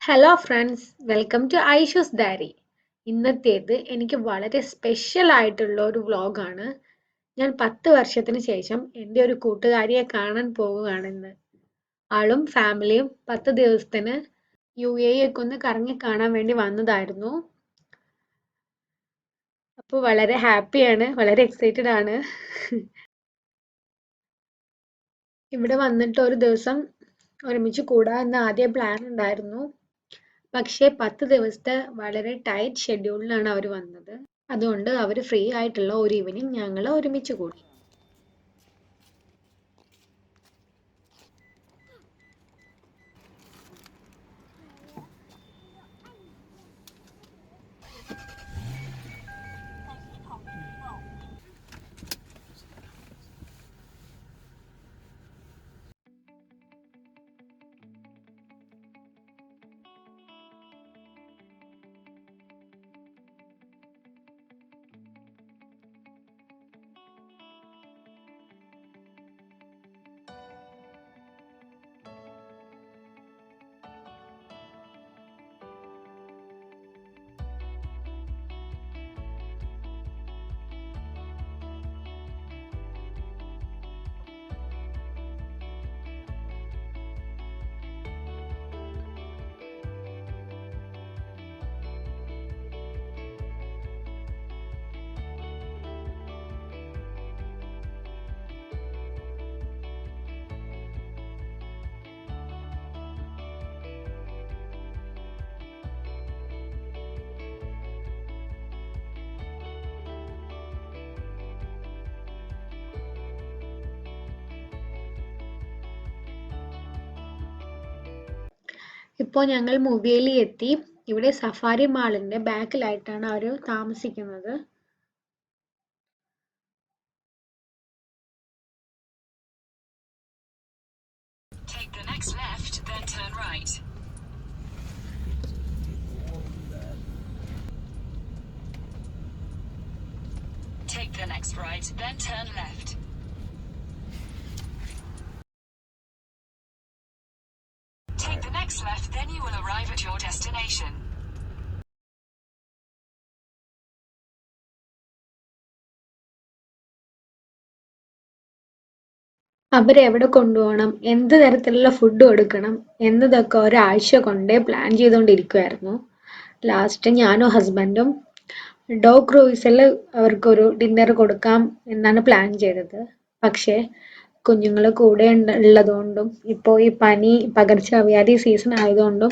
Hello friends, welcome to Aishu's diary. ഇന്നത്തേത് എനിക്ക് വളരെ സ്പെഷ്യൽ ആയിട്ടുള്ള ഒരു വ്ളോഗാണ്. ഞാൻ 10 വർഷത്തിന് ശേഷം എൻ്റെ ഒരു കൂട്ടുകാരിയെ കാണാൻ പോവുകയാണെന്ന്. ആളും ഫാമിലിയും 10 ദിവസത്തിന് UAE ഒക്കെ ഒന്ന് കറങ്ങി കാണാൻ വേണ്ടി വന്നതായിരുന്നു. അപ്പോൾ വളരെ ഹാപ്പിയാണ്, വളരെ എക്സൈറ്റഡ് ആണ്. ഇവിടെ വന്നിട്ട് ഒരു ദിവസം ഒരുമിച്ച് കൂടാമെന്ന് ആദ്യം പ്ലാൻ ഉണ്ടായിരുന്നു. പക്ഷേ 10 ദിവസത്തെ വളരെ ടൈറ്റ് ഷെഡ്യൂളിലാണ് അവർ വന്നത്. അതുകൊണ്ട് അവർ ഫ്രീ ആയിട്ടുള്ള ഒരു ഈവനിങ് ഞങ്ങൾ ഒരുമിച്ച് കൂടി. ഇപ്പോൾ ഞങ്ങൾ മുവേലി എത്തി. ഇവിടെ സഫാരി മാളിന്റെ ബാക്കിലായിട്ടാണ് അവർ താമസിക്കുന്നത്. Take the next left, then turn right. Take the next right, then turn left. Take the next left, then you will arrive at your destination. അവരെവിടെ കൊണ്ടുപോകണം, എന്ത് തരത്തിലുള്ള ഫുഡ് കൊടുക്കണം എന്നതൊക്കെ ഒരാഴ്ച കൊണ്ടേ പ്ലാൻ ചെയ്തുകൊണ്ടിരിക്കുമായിരുന്നു. ലാസ്റ്റ് ഞാനും ഹസ്ബൻഡും ഡോഗ് ക്രൂയിസിൽ അവർക്കൊരു ഡിന്നർ കൊടുക്കാം എന്നാണ് പ്ലാൻ ചെയ്തത്. പക്ഷേ കുഞ്ഞുങ്ങൾ കൂടെ ഉള്ളതുകൊണ്ടും ഇപ്പോൾ ഈ പനി പകർച്ചവ്യാധി സീസൺ ആയതുകൊണ്ടും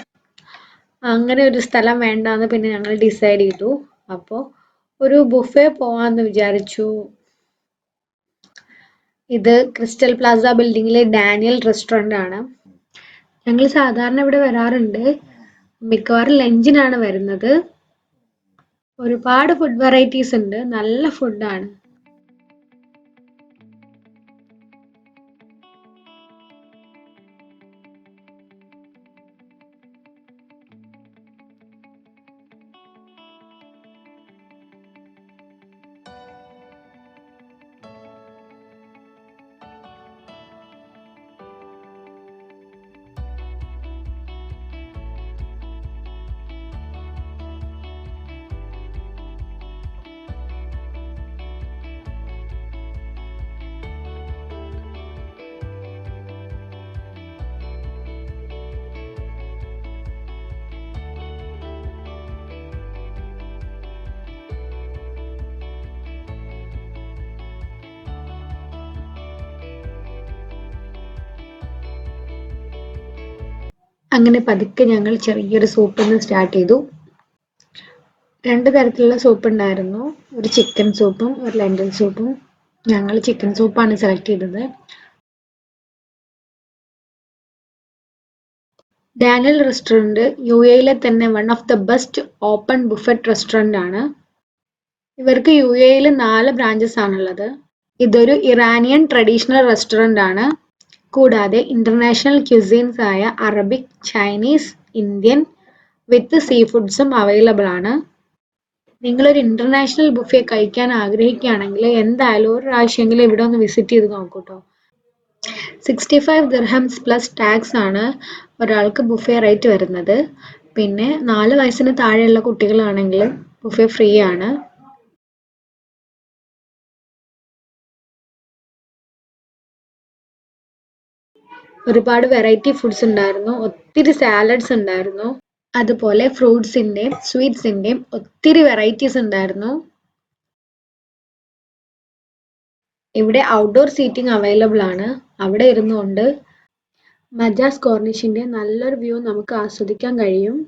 അങ്ങനെ ഒരു സ്ഥലം വേണ്ടാന്ന് പിന്നെ ഞങ്ങൾ ഡിസൈഡ് ചെയ്തു. അപ്പോൾ ഒരു ബുഫേ പോവാന്ന് വിചാരിച്ചു. ഇത് ക്രിസ്റ്റൽ പ്ലാസ ബിൽഡിങ്ങിലെ ഡാനിയൽ റെസ്റ്റോറൻ്റ് ആണ്. ഞങ്ങൾ സാധാരണ ഇവിടെ വരാറുണ്ട്. മിക്കവാറും ലഞ്ചിനാണ് വരുന്നത്. ഒരുപാട് ഫുഡ് വെറൈറ്റീസ് ഉണ്ട്, നല്ല ഫുഡാണ്. അങ്ങനെ പതുക്കെ ഞങ്ങൾ ചെറിയൊരു സൂപ്പിൽ നിന്ന് സ്റ്റാർട്ട് ചെയ്തു. 2 തരത്തിലുള്ള സൂപ്പ് ഉണ്ടായിരുന്നു, ഒരു ചിക്കൻ സൂപ്പും ഒരു ലെന്റിൽ സൂപ്പും. ഞങ്ങൾ ചിക്കൻ സൂപ്പാണ് സെലക്ട് ചെയ്തത്. ഡാനിയൽ റെസ്റ്റോറൻറ്റ് UAE തന്നെ one of the best open Buffett restaurant ആണ്. ഇവർക്ക് UAE 4 ബ്രാഞ്ചസ് ആണുള്ളത്. ഇതൊരു ഇറാനിയൻ ട്രഡീഷണൽ റെസ്റ്റോറൻ്റ് ആണ്. കൂടാതെ ഇന്റർനാഷണൽ ക്യുസീൻസ് ആയ അറബിക്, ചൈനീസ്, ഇന്ത്യൻ വിത്ത് സീ ഫുഡ്സും അവൈലബിൾ ആണ്. നിങ്ങളൊരു ഇന്റർനാഷണൽ ബുഫേ കഴിക്കാൻ ആഗ്രഹിക്കുകയാണെങ്കിൽ എന്തായാലും ഒരു പ്രാവശ്യമെങ്കിലും ഇവിടെ ഒന്ന് വിസിറ്റ് ചെയ്ത് നോക്കൂട്ടോ. 65 ദിർഹംസ് പ്ലസ് ടാക്സ് ആണ് ഒരാൾക്ക് ബുഫേ റേറ്റ് വരുന്നത്. പിന്നെ 4 വയസ്സിന് താഴെയുള്ള കുട്ടികളാണെങ്കിൽ ബുഫേ ഫ്രീ ആണ്. ഒരുപാട് വെറൈറ്റി ഫുഡ്സ് ഉണ്ടായിരുന്നു. ഒത്തിരി സാലഡ്സ് ഉണ്ടായിരുന്നു. അതുപോലെ ഫ്രൂട്ട്സിന്റെയും സ്വീറ്റ്സിന്റെയും ഒത്തിരി വെറൈറ്റീസ് ഉണ്ടായിരുന്നു. ഇവിടെ ഔട്ട്ഡോർ സീറ്റിംഗ് അവൈലബിൾ ആണ്. അവിടെ ഇരുന്നുകൊണ്ട് മജാസ് കോർണിഷിന്റെ നല്ലൊരു വ്യൂ നമുക്ക് ആസ്വദിക്കാൻ കഴിയും.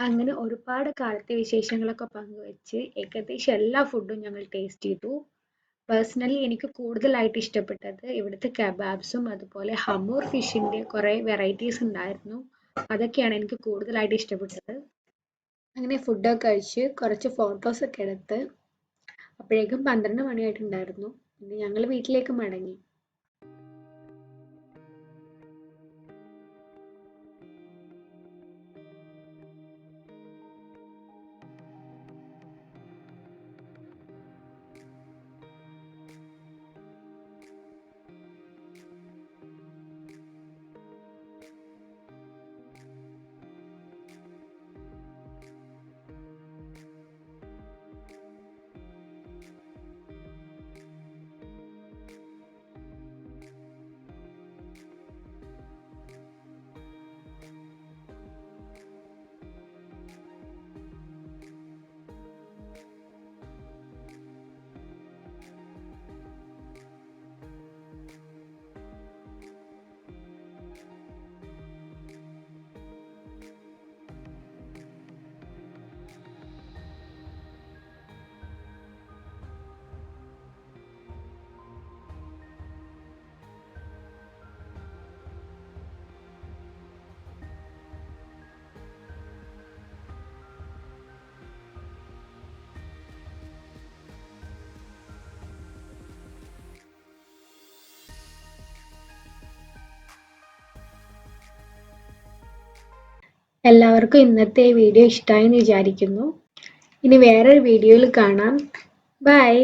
അങ്ങനെ ഒരുപാട് കാലത്തെ വിശേഷങ്ങളൊക്കെ പങ്കുവെച്ച് ഏകദേശം എല്ലാ ഫുഡും ഞങ്ങൾ ടേസ്റ്റ് ചെയ്തു. പേഴ്സണലി എനിക്ക് കൂടുതലായിട്ട് ഇഷ്ടപ്പെട്ടത് ഇവിടുത്തെ കബാബ്സും അതുപോലെ ഹമൂർ ഫിഷിന്റെ കുറെ വെറൈറ്റീസ് ഉണ്ടായിരുന്നു. അതൊക്കെയാണ് എനിക്ക് കൂടുതലായിട്ട് ഇഷ്ടപ്പെട്ടത്. അങ്ങനെ ഫുഡൊക്കെ കഴിച്ച് കുറച്ച് ഫോട്ടോസ് ഒക്കെ എടുത്ത് അപ്പോഴേക്കും 12 മണിയായിട്ടുണ്ടായിരുന്നു. പിന്നെ ഞങ്ങൾ വീട്ടിലേക്ക് മടങ്ങി. എല്ലാവർക്കും ഇന്നത്തെ വീഡിയോ ഇഷ്ടമായി എന്ന് വിചാരിക്കുന്നു. ഇനി വേറൊരു വീഡിയോയിൽ കാണാം. ബൈ.